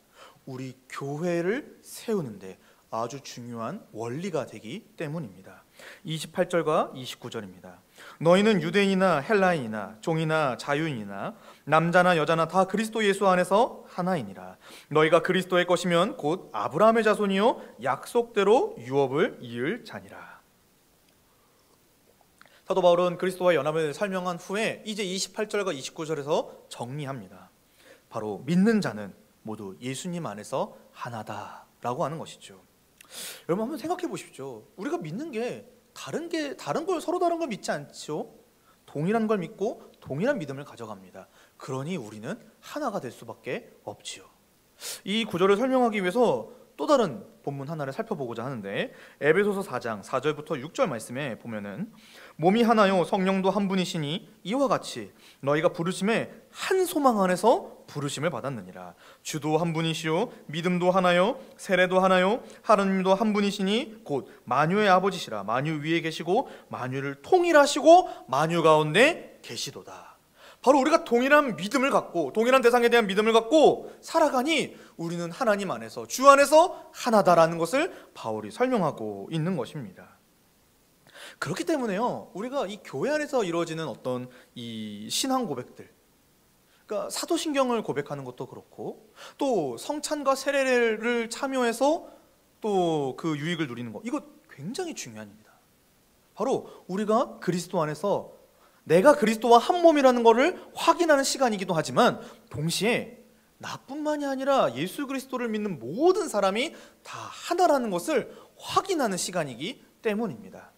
우리 교회를 세우는데 아주 중요한 원리가 되기 때문입니다. 28절과 29절입니다. 너희는 유대인이나 헬라인이나 종이나 자유인이나 남자나 여자나 다 그리스도 예수 안에서 하나이니라. 너희가 그리스도의 것이면 곧 아브라함의 자손이요 약속대로 유업을 이을 자니라. 사도 바울은 그리스도와 연합을 설명한 후에 이제 28절과 29절에서 정리합니다. 바로 믿는 자는 모두 예수님 안에서 하나다라고 하는 것이죠. 여러분 한번 생각해 보십시오. 우리가 믿는 게 다른 걸 서로 다른 걸 믿지 않죠. 동일한 걸 믿고 동일한 믿음을 가져갑니다. 그러니 우리는 하나가 될 수밖에 없지요. 이 구절을 설명하기 위해서 또 다른 본문 하나를 살펴보고자 하는데 에베소서 4장 4절부터 6절 말씀에 보면은 몸이 하나요 성령도 한 분이시니 이와 같이 너희가 부르심에 한 소망 안에서 부르심을 받았느니라. 주도 한 분이시요 믿음도 하나요 세례도 하나요 하나님도 한 분이시니 곧 만유의 아버지시라. 만유 위에 계시고 만유를 통일하시고 만유 가운데 계시도다. 바로 우리가 동일한 믿음을 갖고 동일한 대상에 대한 믿음을 갖고 살아가니 우리는 하나님 안에서 주 안에서 하나다라는 것을 바울이 설명하고 있는 것입니다. 그렇기 때문에요 우리가 이 교회 안에서 이루어지는 어떤 이 신앙 고백들, 그러니까 사도신경을 고백하는 것도 그렇고 또 성찬과 세례를 참여해서 또 그 유익을 누리는 것, 이거 굉장히 중요한 일입니다. 바로 우리가 그리스도 안에서 내가 그리스도와 한 몸이라는 것을 확인하는 시간이기도 하지만 동시에 나뿐만이 아니라 예수 그리스도를 믿는 모든 사람이 다 하나라는 것을 확인하는 시간이기 때문입니다.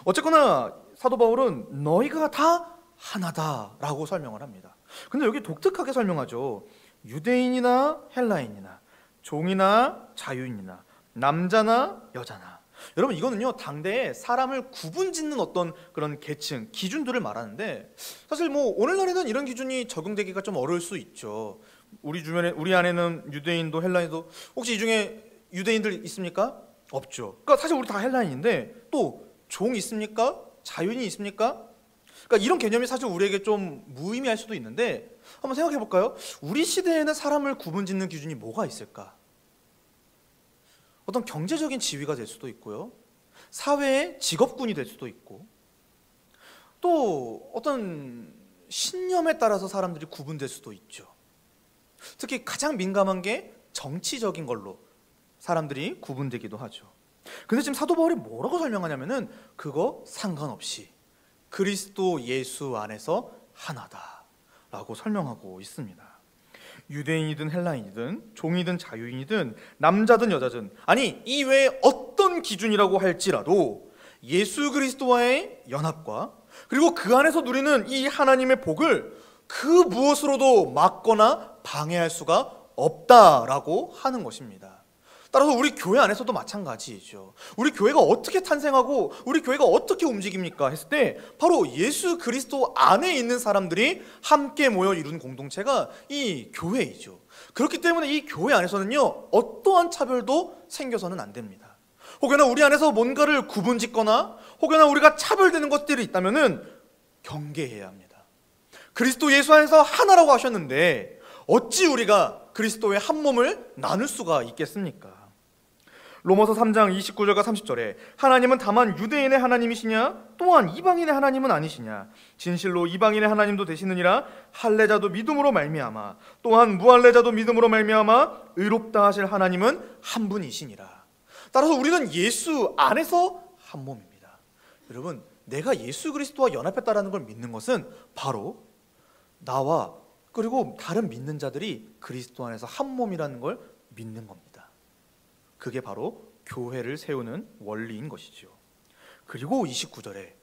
어쨌거나 사도 바울은 너희가 다 하나다라고 설명을 합니다. 근데 여기 독특하게 설명하죠. 유대인이나 헬라인이나 종이나 자유인이나 남자나 여자나. 여러분 이거는요 당대에 사람을 구분짓는 어떤 그런 계층, 기준들을 말하는데 사실 뭐 오늘날에는 이런 기준이 적용되기가 좀 어려울 수 있죠. 우리 주변에 우리 안에는 유대인도 헬라인도 혹시 이 중에 유대인들 있습니까? 없죠. 그러니까 사실 우리 다 헬라인인데 또 종 있습니까? 자유인이 있습니까? 그러니까 이런 개념이 사실 우리에게 좀 무의미할 수도 있는데 한번 생각해 볼까요? 우리 시대에는 사람을 구분짓는 기준이 뭐가 있을까? 어떤 경제적인 지위가 될 수도 있고요. 사회의 직업군이 될 수도 있고 또 어떤 신념에 따라서 사람들이 구분될 수도 있죠. 특히 가장 민감한 게 정치적인 걸로 사람들이 구분되기도 하죠. 근데 지금 사도 바울이 뭐라고 설명하냐면은 그거 상관없이 그리스도 예수 안에서 하나다라고 설명하고 있습니다. 유대인이든 헬라인이든 종이든 자유인이든 남자든 여자든 아니 이 외에 어떤 기준이라고 할지라도 예수 그리스도와의 연합과 그리고 그 안에서 누리는 이 하나님의 복을 그 무엇으로도 막거나 방해할 수가 없다라고 하는 것입니다. 따라서 우리 교회 안에서도 마찬가지죠. 우리 교회가 어떻게 탄생하고 우리 교회가 어떻게 움직입니까 했을 때 바로 예수 그리스도 안에 있는 사람들이 함께 모여 이룬 공동체가 이 교회이죠. 그렇기 때문에 이 교회 안에서는요 어떠한 차별도 생겨서는 안 됩니다. 혹여나 우리 안에서 뭔가를 구분짓거나 혹여나 우리가 차별되는 것들이 있다면은 경계해야 합니다. 그리스도 예수 안에서 하나라고 하셨는데 어찌 우리가 그리스도의 한 몸을 나눌 수가 있겠습니까? 로마서 3장 29절과 30절에 하나님은 다만 유대인의 하나님이시냐 또한 이방인의 하나님은 아니시냐 진실로 이방인의 하나님도 되시느니라 할례자도 믿음으로 말미암아 또한 무할례자도 믿음으로 말미암아 의롭다 하실 하나님은 한 분이시니라. 따라서 우리는 예수 안에서 한 몸입니다. 여러분 내가 예수 그리스도와 연합했다라는 걸 믿는 것은 바로 나와 그리고 다른 믿는 자들이 그리스도 안에서 한 몸이라는 걸 믿는 겁니다. 그게 바로 교회를 세우는 원리인 것이죠. 그리고 29절에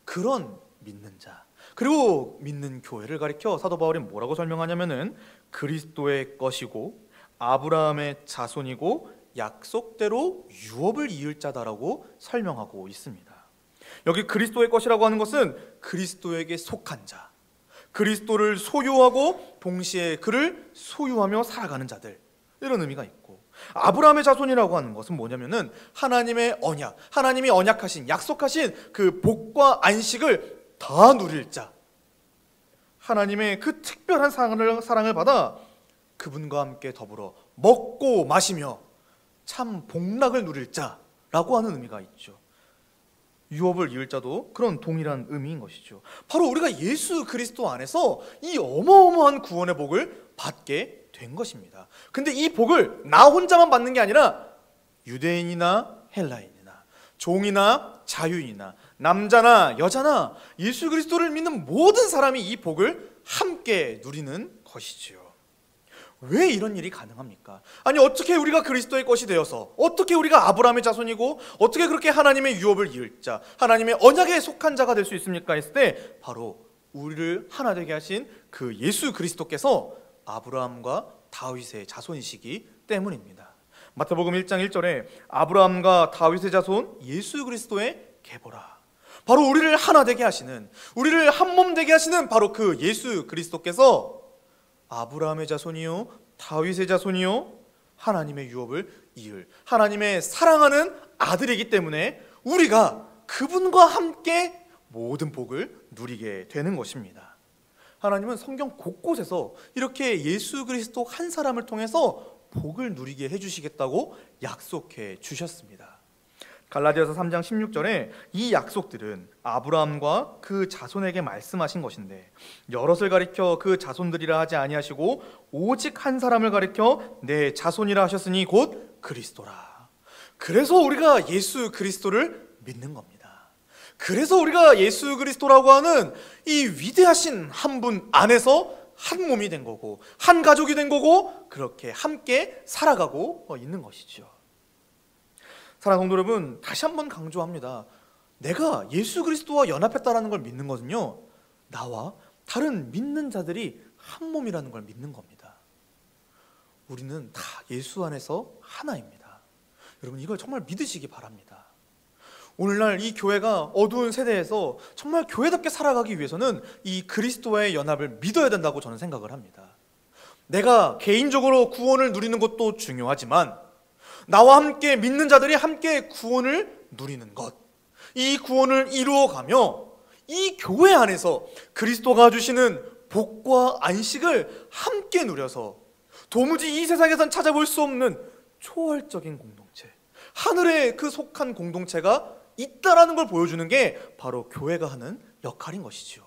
그런 믿는 자 그리고 믿는 교회를 가리켜 사도 바울이 뭐라고 설명하냐면은 그리스도의 것이고 아브라함의 자손이고 약속대로 유업을 이을 자다라고 설명하고 있습니다. 여기 그리스도의 것이라고 하는 것은 그리스도에게 속한 자, 그리스도를 소유하고 동시에 그를 소유하며 살아가는 자들, 이런 의미가 있고 아브라함의 자손이라고 하는 것은 뭐냐면은 하나님의 언약, 하나님이 언약하신 약속하신 그 복과 안식을 다 누릴 자, 하나님의 그 특별한 사랑을 받아 그분과 함께 더불어 먹고 마시며 참 복락을 누릴 자라고 하는 의미가 있죠. 유업을 이을 자도 그런 동일한 의미인 것이죠. 바로 우리가 예수 그리스도 안에서 이 어마어마한 구원의 복을 받게 된 것입니다. 근데 이 복을 나 혼자만 받는 게 아니라 유대인이나 헬라인이나 종이나 자유인이나 남자나 여자나 예수 그리스도를 믿는 모든 사람이 이 복을 함께 누리는 것이지요. 왜 이런 일이 가능합니까? 아니 어떻게 우리가 그리스도의 것이 되어서, 어떻게 우리가 아브라함의 자손이고 어떻게 그렇게 하나님의 유업을 이을 자, 하나님의 언약에 속한 자가 될 수 있습니까? 했을 때 바로 우리를 하나 되게 하신 그 예수 그리스도께서 아브라함과 다윗의 자손이시기 때문입니다. 마태복음 1장 1절에 아브라함과 다윗의 자손 예수 그리스도의 계보라. 바로 우리를 하나 되게 하시는, 우리를 한 몸 되게 하시는 바로 그 예수 그리스도께서 아브라함의 자손이요 다윗의 자손이요 하나님의 유업을 이을 하나님의 사랑하는 아들이기 때문에 우리가 그분과 함께 모든 복을 누리게 되는 것입니다. 하나님은 성경 곳곳에서 이렇게 예수 그리스도 한 사람을 통해서 복을 누리게 해주시겠다고 약속해 주셨습니다. 갈라디아서 3장 16절에 이 약속들은 아브라함과 그 자손에게 말씀하신 것인데 여럿을 가리켜 그 자손들이라 하지 아니하시고 오직 한 사람을 가리켜 내 자손이라 하셨으니 곧 그리스도라. 그래서 우리가 예수 그리스도를 믿는 겁니다. 그래서 우리가 예수 그리스도라고 하는 이 위대하신 한 분 안에서 한 몸이 된 거고 한 가족이 된 거고 그렇게 함께 살아가고 있는 것이죠. 사랑하는 성도 여러분, 다시 한번 강조합니다. 내가 예수 그리스도와 연합했다라는 걸 믿는 것은요, 나와 다른 믿는 자들이 한 몸이라는 걸 믿는 겁니다. 우리는 다 예수 안에서 하나입니다. 여러분 이걸 정말 믿으시기 바랍니다. 오늘날 이 교회가 어두운 세대에서 정말 교회답게 살아가기 위해서는 이 그리스도와의 연합을 믿어야 된다고 저는 생각을 합니다. 내가 개인적으로 구원을 누리는 것도 중요하지만 나와 함께 믿는 자들이 함께 구원을 누리는 것, 이 구원을 이루어가며 이 교회 안에서 그리스도가 주시는 복과 안식을 함께 누려서 도무지 이 세상에선 찾아볼 수 없는 초월적인 공동체, 하늘에 그 속한 공동체가 있다라는 걸 보여주는 게 바로 교회가 하는 역할인 것이죠.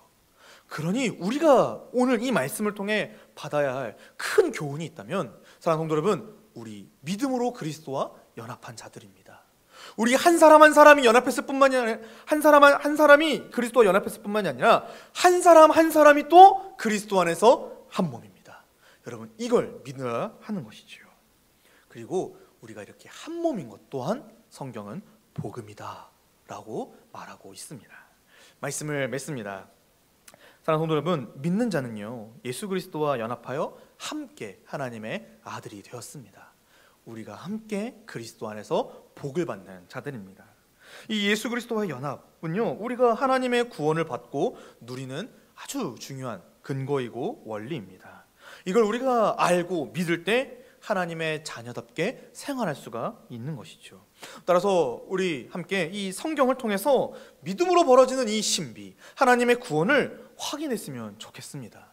그러니 우리가 오늘 이 말씀을 통해 받아야 할 큰 교훈이 있다면 사랑하는 성도 여러분, 우리 믿음으로 그리스도와 연합한 자들입니다. 우리 한 사람 한 사람이 연합했을 뿐만이 아니라 한 사람이 그리스도와 연합했을 뿐만이 아니라 한 사람 한 사람이 또 그리스도 안에서 한 몸입니다. 여러분 이걸 믿어야 하는 것이죠. 그리고 우리가 이렇게 한 몸인 것 또한 성경은 복음이다 라고 말하고 있습니다. 말씀을 맺습니다. 사랑하는 성도 여러분, 믿는 자는요 예수 그리스도와 연합하여 함께 하나님의 아들이 되었습니다. 우리가 함께 그리스도 안에서 복을 받는 자들입니다. 이 예수 그리스도와의 연합은요 우리가 하나님의 구원을 받고 누리는 아주 중요한 근거이고 원리입니다. 이걸 우리가 알고 믿을 때 하나님의 자녀답게 생활할 수가 있는 것이죠. 따라서 우리 함께 이 성경을 통해서 믿음으로 벌어지는 이 신비, 하나님의 구원을 확인했으면 좋겠습니다.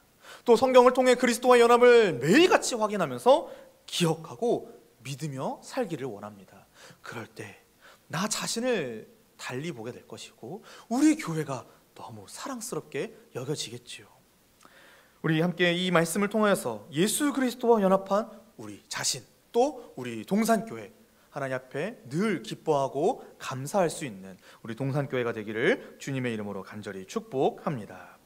또 성경을 통해 그리스도와 연합을 매일같이 확인하면서 기억하고 믿으며 살기를 원합니다. 그럴 때 나 자신을 달리 보게 될 것이고 우리 교회가 너무 사랑스럽게 여겨지겠지요. 우리 함께 이 말씀을 통하여서 예수 그리스도와 연합한 우리 자신, 또 우리 동산교회, 하나님 앞에 늘 기뻐하고 감사할 수 있는 우리 동산교회가 되기를 주님의 이름으로 간절히 축복합니다.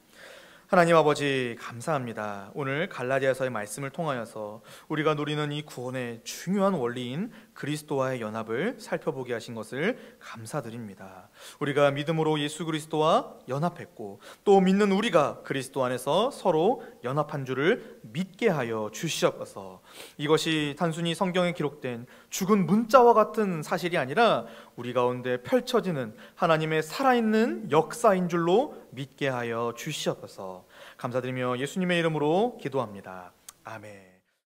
하나님 아버지 감사합니다. 오늘 갈라디아서의 말씀을 통하여서 우리가 누리는 이 구원의 중요한 원리인 그리스도와의 연합을 살펴보게 하신 것을 감사드립니다. 우리가 믿음으로 예수 그리스도와 연합했고 또 믿는 우리가 그리스도 안에서 서로 연합한 줄을 믿게 하여 주시옵소서. 이것이 단순히 성경에 기록된 죽은 문자와 같은 사실이 아니라 우리 가운데 펼쳐지는 하나님의 살아있는 역사인 줄로 믿게 하여 주시옵소서. 감사드리며 예수님의 이름으로 기도합니다. 아멘.